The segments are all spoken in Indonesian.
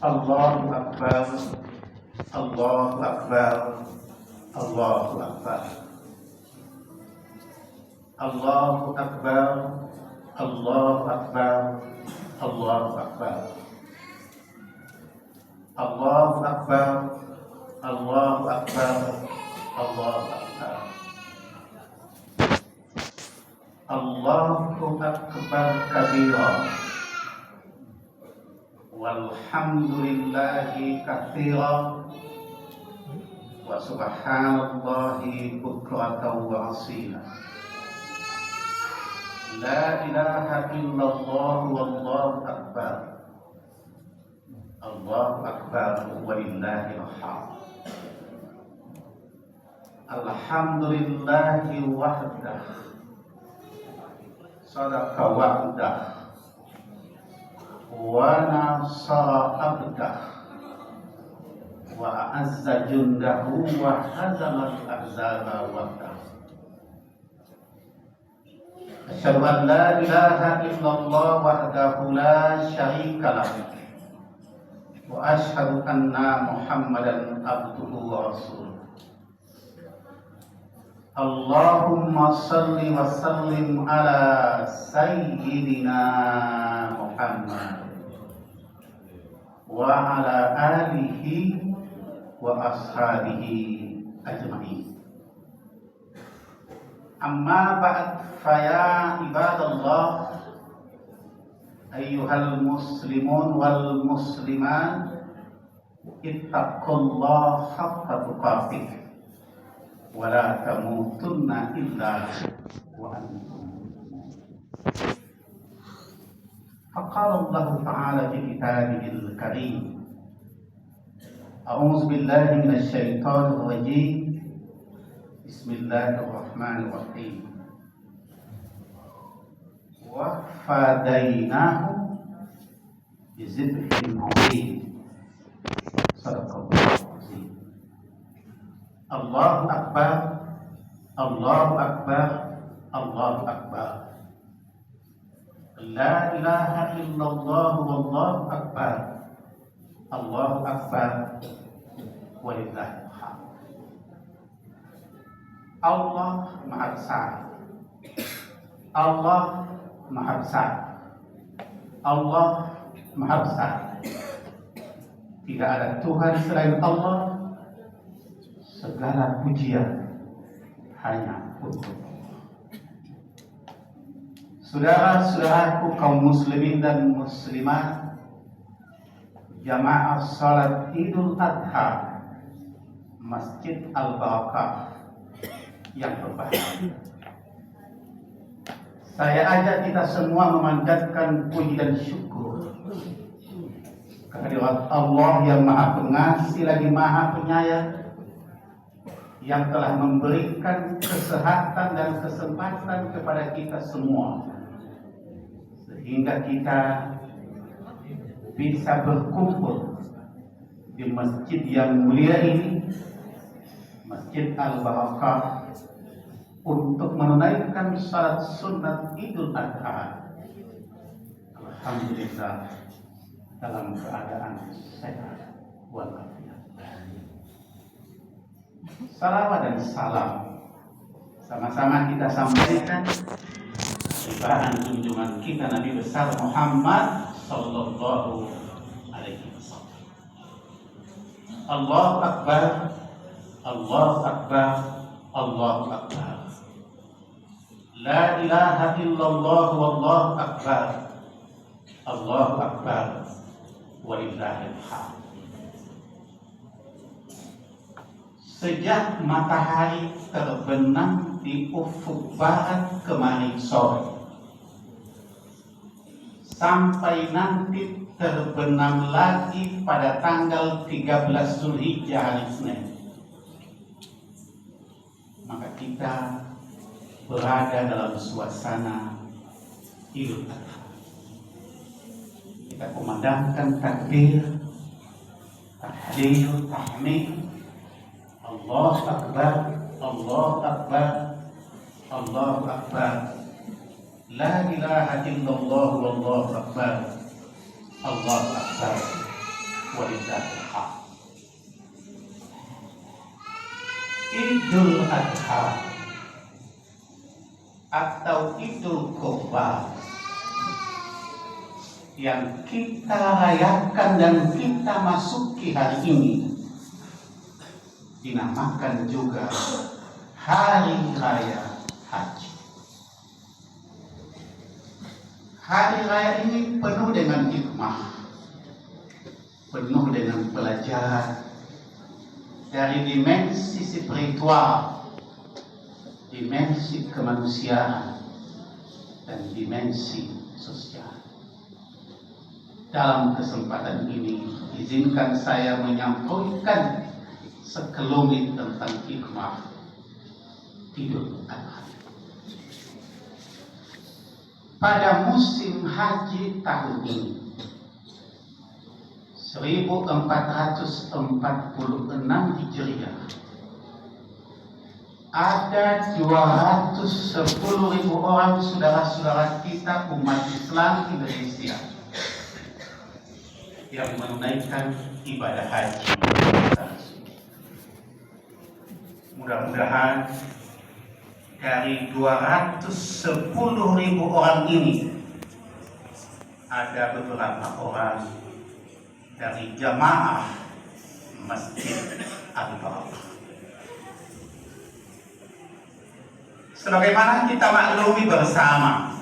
Allahu Akbar, Allahu Akbar, Allahu Akbar, Allahu Akbar, Allahu Akbar, Allahu Akbar, Allahu Akbar, Allahu Akbar, Allahu Akbar, Allahu Akbar kabira, walhamdulillahi katsira, wa subhanallahi bukratan wa asila. La ilaha illallah wallahu akbar. Allahu akbar walillahil hamd. Alhamdulillahi wahdah, sadaqa wa'dah, wa nasara abdah, wa a'azza jundahu wa hazama al-ahzaba wahdah. Asyhadu an la ilaha illallah wahdahu la syarika lahu, wa asyhadu anna Muhammadan abduhu wa rasuluh. Allahumma salli wa sallim ala sayyidina Muhammad wa ala alihi wa ashabihi ajma'in. Amma ba'd, faya ibadallah, ayyuhal muslimun wal muslimat, ittaqullaha haqqa tuqatih wa la tamutunna illa wa antum muslimun. Faqala Allah ta'ala fi kitabihil karim, a'udzu billahi minasy syaithanir rajim. Bismillahirrahmanirrahim. Wa fadainahu bizibhin 'azim. Sadaqallahu 'azim. Allahu akbar, Allahu akbar, Allahu akbar. La ilaha illallah wallahu akbar. Allahu akbar walillahil hamd. Allah Maha Besar, Allah Maha Besar, Allah Maha Besar. Tidak ada Tuhan selain Allah. Segala pujian hanya untuk Allah. Saudara-saudaraku kaum muslimin dan muslimat, jamaah salat Idul Adha Masjid Al-Barakah yang berbahagia, saya ajak kita semua memanjatkan puji dan syukur kehadirat Allah yang Maha Pengasih lagi Maha Penyayang, yang telah memberikan kesehatan dan kesempatan kepada kita semua sehingga kita bisa berkumpul di masjid yang mulia ini, Masjid Al-Barakah, untuk menunaikan salat sunat Idul Adha. Alhamdulillah, dalam keadaan sehat walafiat. Salawat dan salam sama-sama kita sampaikan kepada junjungan kita Nabi besar Muhammad sallallahu alaihi wasallam. Allahu akbar, Allahu akbar, Allahu akbar. La ilaha illallah wallahu akbar. Allahu akbar walillahil hamd. Sejak matahari terbenam di ufuk barat kemarin sore sampai nanti terbenam lagi pada tanggal 13 Zulhijjah hari Senin, maka kita berada dalam suasana Idul Adha. Kita kumandangkan takbir, tahlil, tahmid, Allahu Akbar, Allahu Akbar, Allahu Akbar. La ilaha illallah wallahu akbar. Allahu akbar. walillahil hamd. Idul Adha atau Idul Kurban yang kita rayakan dan kita masuki hari ini dinamakan juga Hari Raya Haji. Hari raya ini penuh dengan hikmah, penuh dengan pelajaran dari dimensi spiritual, dimensi kemanusiaan, dan dimensi sosial. Dalam kesempatan ini, izinkan saya menyampaikan sekelumit tentang hikmah Idul Adha. Pada musim haji tahun ini 1446 Hijriah, ada 210.000 orang saudara-saudara kita umat Islam Indonesia yang menunaikan ibadah haji. Mudah-mudahan dari 210.000 orang ini ada beberapa orang dari jamaah Masjid Al-Barakah. Sebagaimana kita maklumi bersama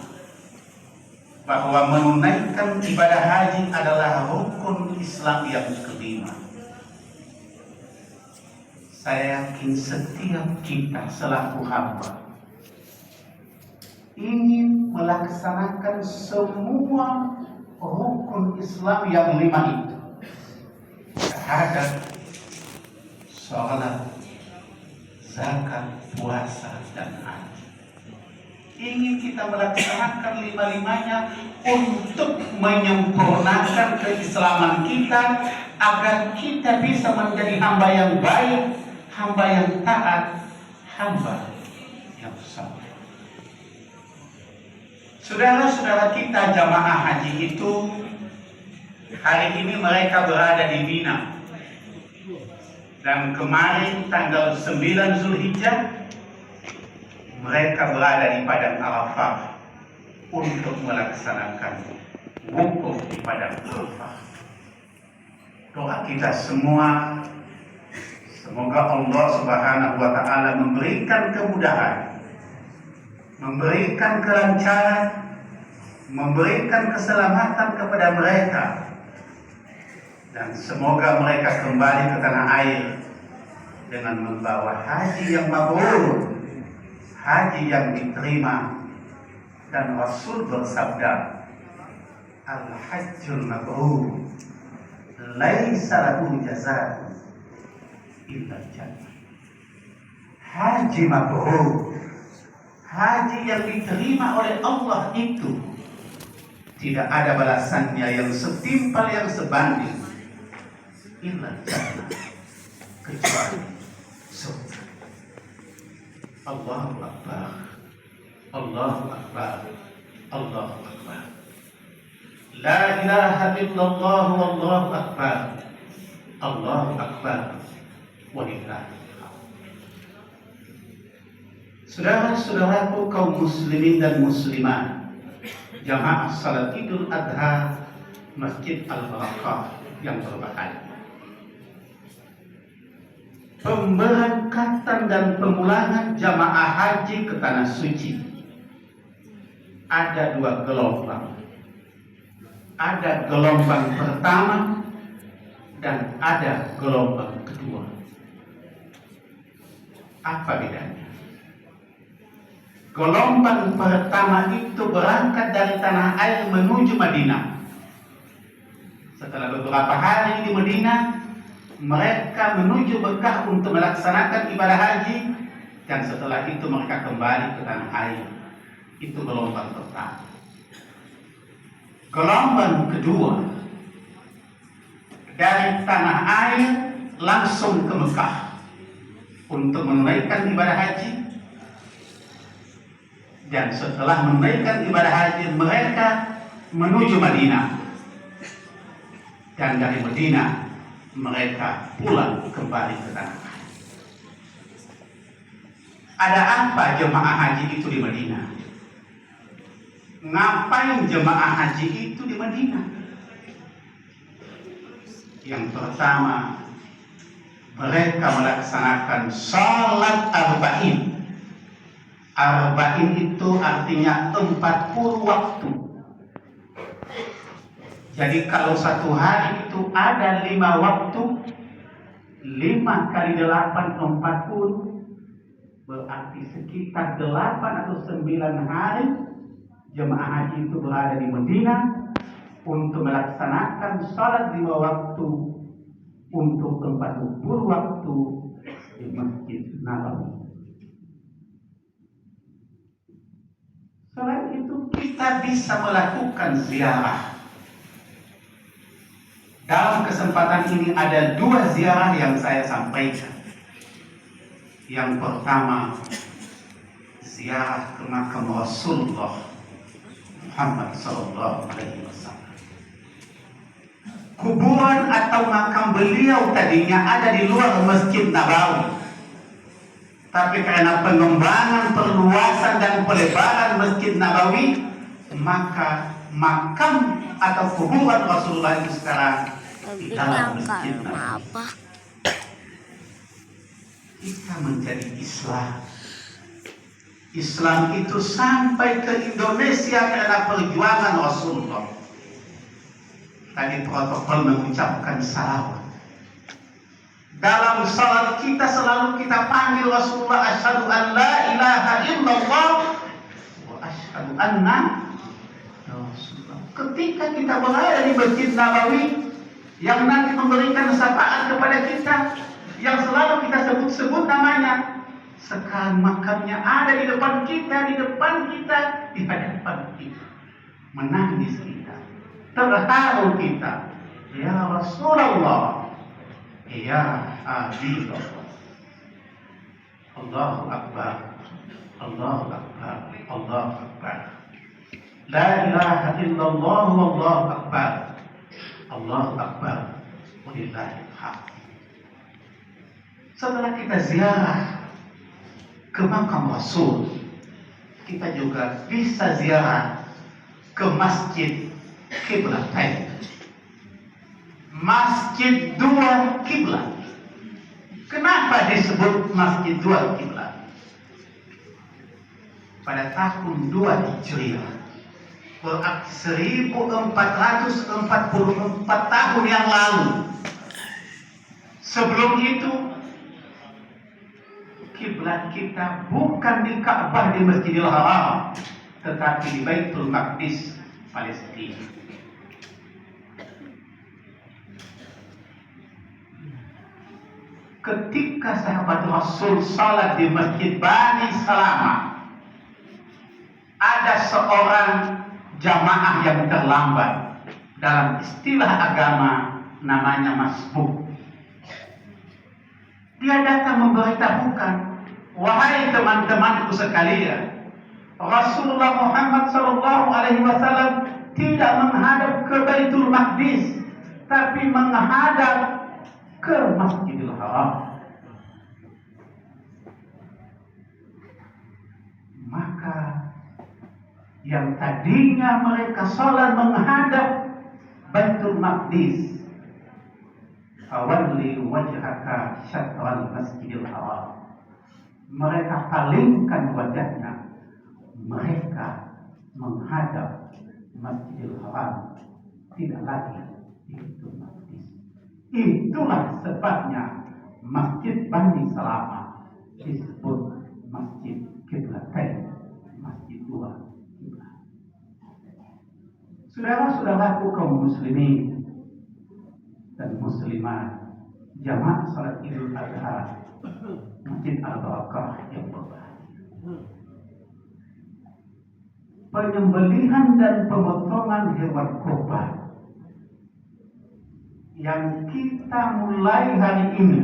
bahwa menunaikan ibadah haji adalah rukun Islam yang kelima. Saya yakin setiap kita selaku hamba ingin melaksanakan semua rukun Islam yang 5 itu: syahadat, sholat, zakat, puasa, dan haji. Ingin kita melaksanakan 5-5-nya untuk menyempurnakan keislaman kita agar kita bisa menjadi hamba yang baik, hamba yang taat, hamba yang saleh. Saudara-saudara kita jamaah haji itu hari ini mereka berada di Mina, dan kemarin tanggal 9 Zulhijjah mereka berada di Padang Arafah untuk melaksanakan wukuf di Padang Arafah. Doa kita semua, semoga Allah Subhanahu wa Ta'ala memberikan kemudahan, memberikan kelancaran, memberikan keselamatan kepada mereka, dan semoga mereka kembali ke tanah air dengan membawa haji yang mabrur, haji yang diterima. Dan Rasul bersabda, Al-Hajjul Mabrur laisa lahu jazaa'un illa jannah. Haji mabrur, haji yang diterima oleh Allah itu tidak ada balasannya yang setimpal, yang sebanding, illa jannah, kecuali surga. Allahu Akbar, Allahu Akbar, Allahu Akbar. La ilaha illallah, wallahu akbar, Allahu Akbar, walillahil hamd. Saudara-saudaraku kaum muslimin dan muslimat, jamaah salat Idul Adha Masjid Al-Barakah yang berbahagia, pemberangkatan dan pemulangan jamaah haji ke tanah suci ada 2 gelombang. Ada gelombang pertama dan ada gelombang kedua. Apa bedanya? Gelombang pertama itu berangkat dari tanah air menuju Madinah. Setelah beberapa hari di Madinah, mereka menuju Mekah untuk melaksanakan ibadah haji, dan setelah itu mereka kembali ke tanah air. Itu gelombang pertama. Gelombang kedua dari tanah air langsung ke Mekah untuk menunaikan ibadah haji, dan setelah menunaikan ibadah haji mereka menuju Madinah. dan dari Medina mereka pulang kembali ke tanah air. Ada apa jemaah haji itu di Medina? Ngapain jemaah haji itu di Medina? Yang pertama, mereka melaksanakan salat arba'in. Arba'in itu artinya 40 waktu. Jadi kalau satu hari itu ada 5 waktu, 5 kali 8 40, berarti sekitar 8 atau 9 hari jemaah haji itu berada di Medina untuk melaksanakan salat 5 waktu untuk 40 waktu di Masjid Nabawi. Selain itu kita bisa melakukan ziarah. Dalam kesempatan ini ada 2 ziarah yang saya sampaikan. Yang pertama, ziarah ke makam Rasulullah Muhammad sallallahu alaihi wasallam. Kuburan atau makam beliau tadinya ada di luar Masjid Nabawi. Tapi karena pengembangan, perluasan dan pelebaran Masjid Nabawi, maka makam atau kuburan Rasulullah itu sekarang di dalam Masjid Nabawi. Kita menjadi Islam. Islam itu sampai ke Indonesia karena perjuangan Rasulullah. Tadi protokol mengucapkan salawat. Dalam salat kita selalu kita panggil Rasulullah, asyhadu an la ilaha illallah wa asyhadu anna Rasulullah. Ketika kita berada di Masjid Nabawi yang nanti memberikan syafaat kepada kita, yang selalu kita sebut-sebut namanya, sekarang makamnya ada di depan kita, di hadapan kita. Menangis kita, terharu kita, ya Rasulullah, ya Habibullah. Allahu Akbar, Allahu Akbar, Allahu Akbar. La ilaha illallah, Allahu Akbar, Allahu Akbar, walillahil hamd. Setelah kita ziarah ke makam Rasul, kita juga bisa ziarah ke Masjid Qiblatain. Masjid 2 kiblat. Kenapa disebut Masjid 2 kiblat? Pada tahun 2 Hijriah, berarti 1444 tahun yang lalu. Sebelum itu, kiblat kita bukan di Ka'bah di Masjidil Haram, tetapi di Baitul Maqdis, Palestina. Ketika sahabat Rasul salat di Masjid Bani Salamah, ada seorang jamaah yang terlambat. Dalam istilah agama namanya masbuk. Dia datang memberitahukan, wahai teman-temanku sekalian, Rasulullah Muhammad sallallahu alaihi wasallam tidak menghadap ke Baitul Maqdis, tapi menghadap ke Masjidil Haram. Maka yang tadinya mereka sholat menghadap Baitul Maqdis, fawalli wajhaka syatral Masjidil Haram, mereka palingkan wajahnya, mereka menghadap Masjidil Haram, tidak lagi di Baitul Maqdis. Itulah sebabnya Masjid Bani Salamah disebut Masjid Qiblatain, Masjid 2 kiblat. Saudara-saudaraku kaum muslimin dan muslimat, jamaah salat Idul Adha Masjid Al-Barakah yang berbahagia. Penyembelihan dan pemotongan hewan kurban yang kita mulai hari ini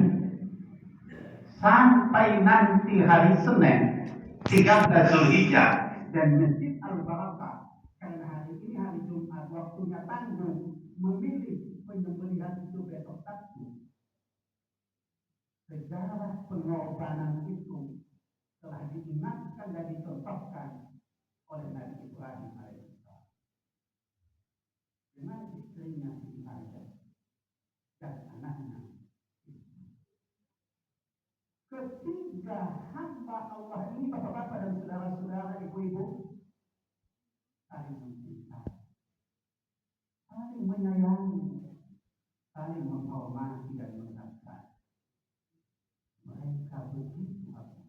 sampai nanti hari Senin 13 Zulhijjah, dan Masjid Al-Barakah karena hari ini hari Jumat waktunya tanggung memilih penyembelihan sejarah pengorbanan itu telah diingatkan dan dicontohkan oleh Nabi Ibrahim alaihissalam dengan istrinya Siti Hajar dan anaknya. Ketiga hamba Allah ini, bapak-bapak dan saudara-saudara, ibu-ibu, saling mencintai, saling menyayangi, saling menghormati dan menghargai. Mereka begitu apa?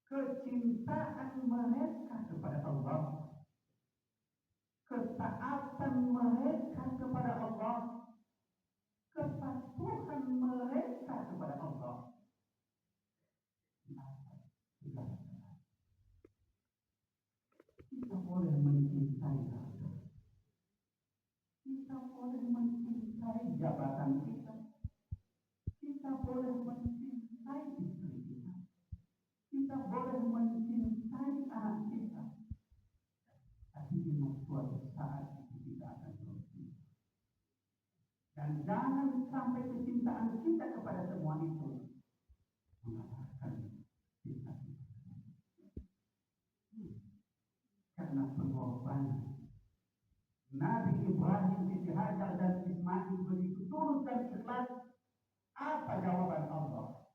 Kecintaan mereka kepada Allah, ketaatan mereka kepada Allah, kepatuhan mereka kepada Allah. Kita boleh mencintai harta, kita boleh mencintai jabatan kita, kita boleh mencintai istri kita, kita boleh mencintai anak kita, tapi di suatu saat itu kita akan berhenti. Dan jangan sampai kecintaan kita kepada semua itu mengalahkan kita. Karena pengorbanan Nabi Ibrahim, Siti Hajar dan Ismail begitu tulus dan ikhlas. Apa jawaban Allah?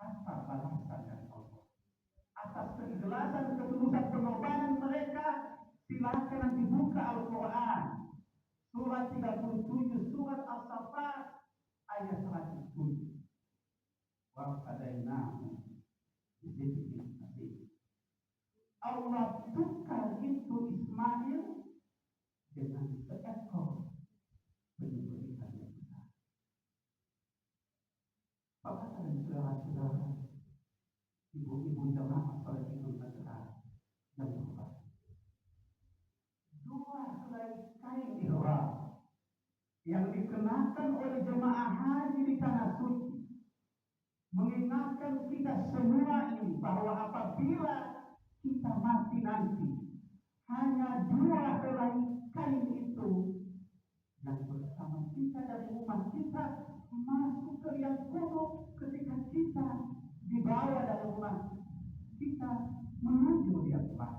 Apa balasan dari Allah atas keikhlasan ketulusan pengorbanan mereka? Silakan nanti buka Al-Quran surat 37, surat As-Saffat ayat 107. Wa qadainahu bidzikrin hakim. Allah tukar itu Ismail dengan seekor penyembelihan yang besar. Bapak dan saudara-saudara, ibu-ibu jamaah salat Idul Adha yang berbahagia, dua helai kain ihram yang dikenakan oleh jemaah haji di tanah suci mengingatkan kita semua ini bahwa apabila kita mati nanti, hanya dua helai kain itu yang bersama kita dari rumah kita masuk ke liang kubur ketika kita dibawa dari rumah kita menuju liang kubur.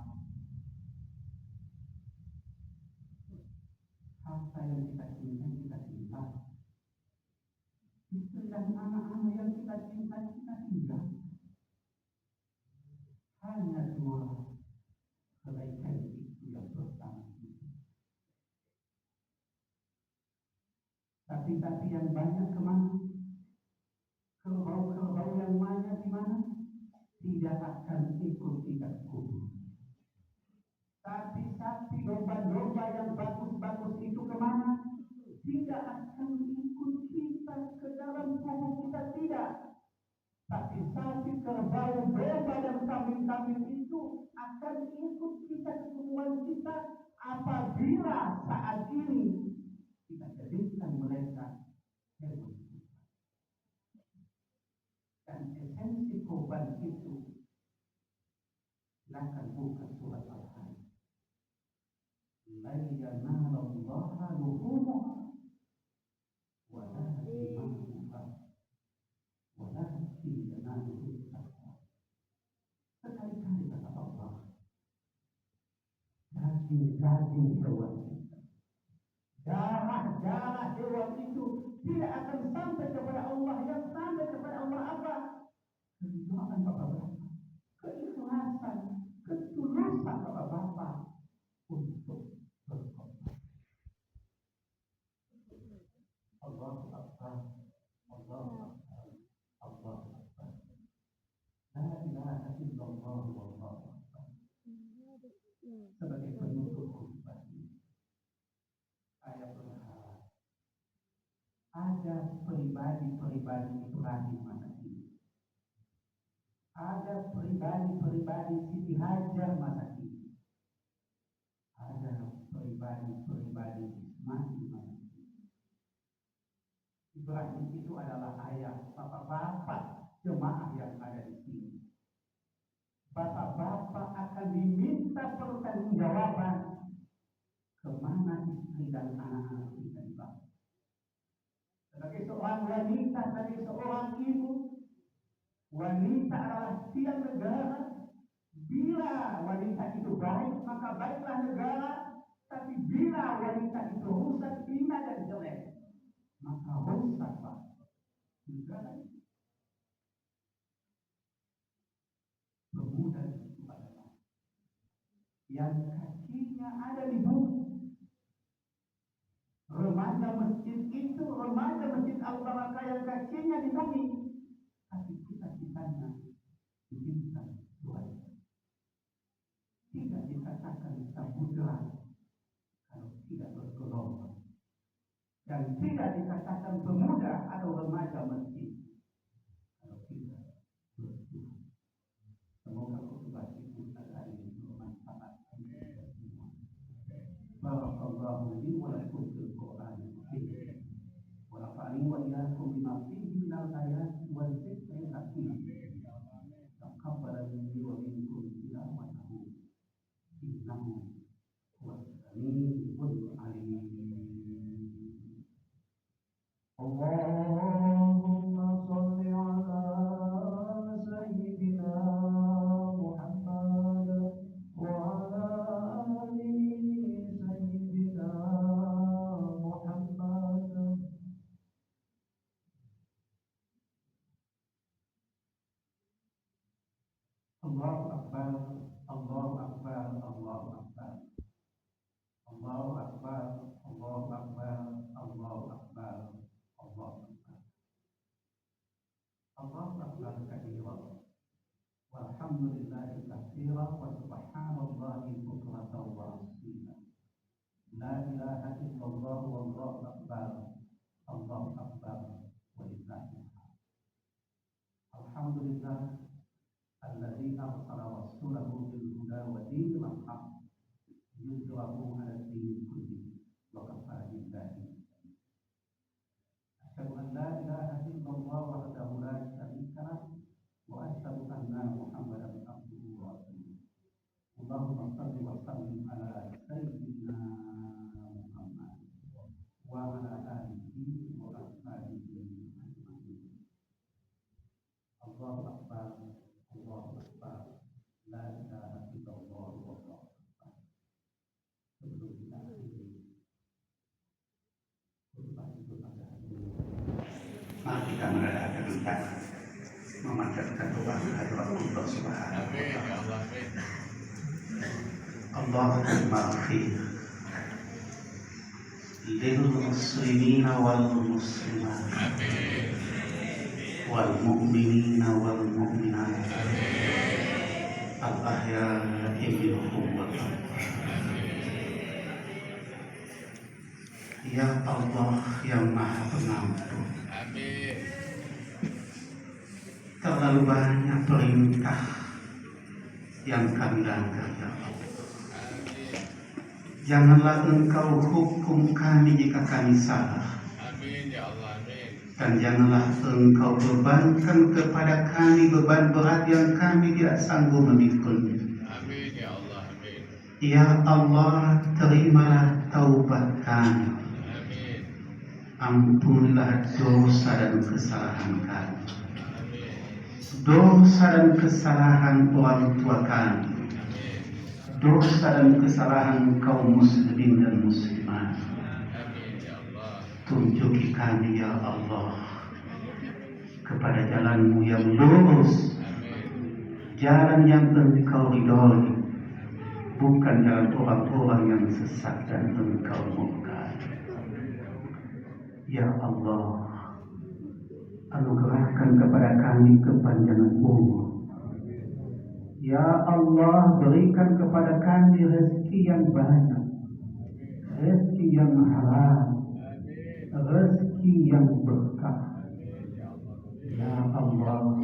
Harta yang kita cintai, istri dan anak-anak yang kita cintai, kita tinggal. Hanya dua kebaikan itu yang bersama kita. Tapi yang banyak kemana? Kerbau yang banyak di mana? Tidak akan ikut kita kubur. Sapi-sapi, domba-domba yang bagus-bagus itu kemana? Tidak akan ikut kita ke dalam kubur kita, tidak. Tapi sapi, kerbau, domba dan kambing-kambing itu akan ikut kita ke kuburan kita apabila saat ini kita jadikan mereka hewan. Dan esensi korban itu silakan buka surat Al-Hajj. La yanalallaha luhumuha wala dima'uha walakin yanaluhu taqwa. Sekali-kali kata Allah, daging hewan kita, darah hewan itu tidak akan sampai kepada Allah. Yang sampai kepada Allah apa? Keikhlasan bapak-bapak, keikhlasan, ketulusan bapak-bapak untuk berkorban. Allahu Akbar, Allahu Akbar, Allahu Akbar. La ilaha illallah wallahu akbar. Sebagai penutup khutbah ini, saya berharap ada pribadi-pribadi Ibrahim masa kini, ada pribadi-pribadi Siti Hajar masa kini, ada pribadi-pribadi Ismail masa kini. Ibrahim itu adalah ayah, bapak-bapak jemaah yang ada di sini. Bapak-bapak akan diminta pertanggungjawaban kemana istri dan anak-anak kita dibawa. seorang wanita sebagai seorang ibu. Wanita adalah tiang negara. Bila wanita itu baik, maka baiklah negara. Tapi bila wanita itu rusak, hina dan jelek, maka rusaklah negara. Pemuda itu adalah yang kakinya ada di bumi. Remaja masjid itu, remaja masjid Al-Barakah yang kakinya di bumi. Tapi kita-kitanya diberikan Tuhan. Tidak dikatakan samudra kalau tidak bergelombang. Dan tidak dikatakan pemuda atau remaja masjid kalau tidak bertuhan. Semoga khutbah itu hari ini bermanfaat bagi kita semua. Barakallahu li wa lakum fil Qur'anil karim. Wa nafa'ani wa iyyakum bima fihi minal ayati wal dhikril hakim. Taqabbal minni wa minkum tilawatahu. Innahu huwas samiul alim. Allahumma shalli ala sayyidina Muhammad wa ala ali sayyidina Muhammad. Allahu Akbar, Allahu Akbar, Allahu Akbar. Allahu Akbar, Allahu Akbar, Allahu Akbar, Allahu Akbar. Allahu Akbar katsiran. Walhamdulillahi katsiran wa subhanallahi bukratan wa asila. La ilaha illallah wallahu akbar. Allahu Akbar walillahil hamd. Alhamdulillah alladzi arsala rasulahu bil huda wa dinil haqq yuzhirahu 'ala ad-din kullihi wa kafa billahi. Asyhadu an la ilaha illallah wahdahu la syarika lahu wa asyhadu anna Muhammadan abduhu wa rasuluh. Allahumma shalli wa sallim ala sayyidina Muhammad wa ala alihi wa ashabihi ajma'in. Allahu Akbar, Allahu Akbar, la ilaha illallah wallahu akbar. Sebelum kita akhiri khutbah itu pada hari ini, mari kita mengadakan kita memanjatkan doa kehadirat Allah Subhanahu wa taala. Allahumma ighfir lil muslimina wal muslimat wal mu'minina wal mu'minat al ahya'i minhum wal amwat. Ya Allah yang Maha Pengampun, terlalu banyak perintah yang kami langgar, ya Allah. Janganlah Engkau hukum kami jika kami salah. Amin ya Allah, amin. Dan janganlah Engkau bebankan kepada kami beban berat yang kami tidak sanggup memikulnya. Amin ya Allah, amin. Ya Allah, terimalah taubat kami. Amin. Ampunilah dosa dan kesalahan kami. Amin. Dosa dan kesalahan orang tua kami. Dosa dan kesalahan kaum muslimin dan muslimat. Amin ya Allah. Tunjuki kami ya Allah kepada jalan-Mu yang lurus, jalan yang Engkau ridhoi, bukan jalan orang-orang yang sesat dan Engkau murka. Ya Allah, anugerahkan kepada kami kepanjangan umur. Ya Allah, berikan kepada kami rezeki yang banyak, rezeki yang halal, rezeki yang berkah. Ya Allah,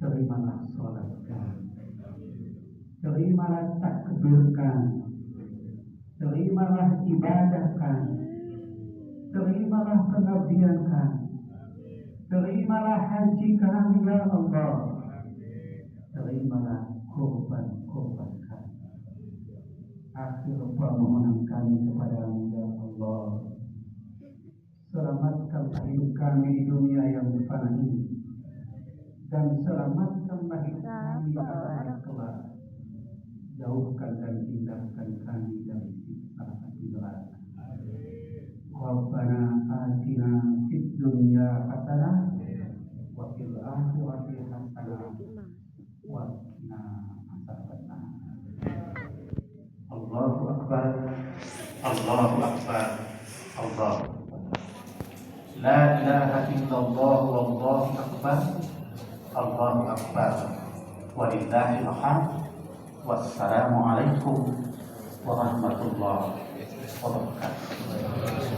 terimalah salat kami, terimalah takbir kami, terimalah ibadah kami, terimalah pengabdian kami, terimalah haji kami ya Allah, terimalah korban-korban kami. Akhir permohonan kami kepada-Mu ya Allah, Selamatkanlah hidup kami di dunia yang fana ini, dan selamatkanlah hidup kami di akhirat kelak. Jauhkan dan hindarkan kami dari siksa api neraka. Rabbana atina fid dunya hasanah wa fil akhirati hasanah wa qina adzabannar. Allahu akbar, Allahu akbar, Allahu akbar. La ilaha illallah wallahu akbar, Allahu akbar. Walillahil hamd. Wassalamualaikum warahmatullahi wabarakatuh.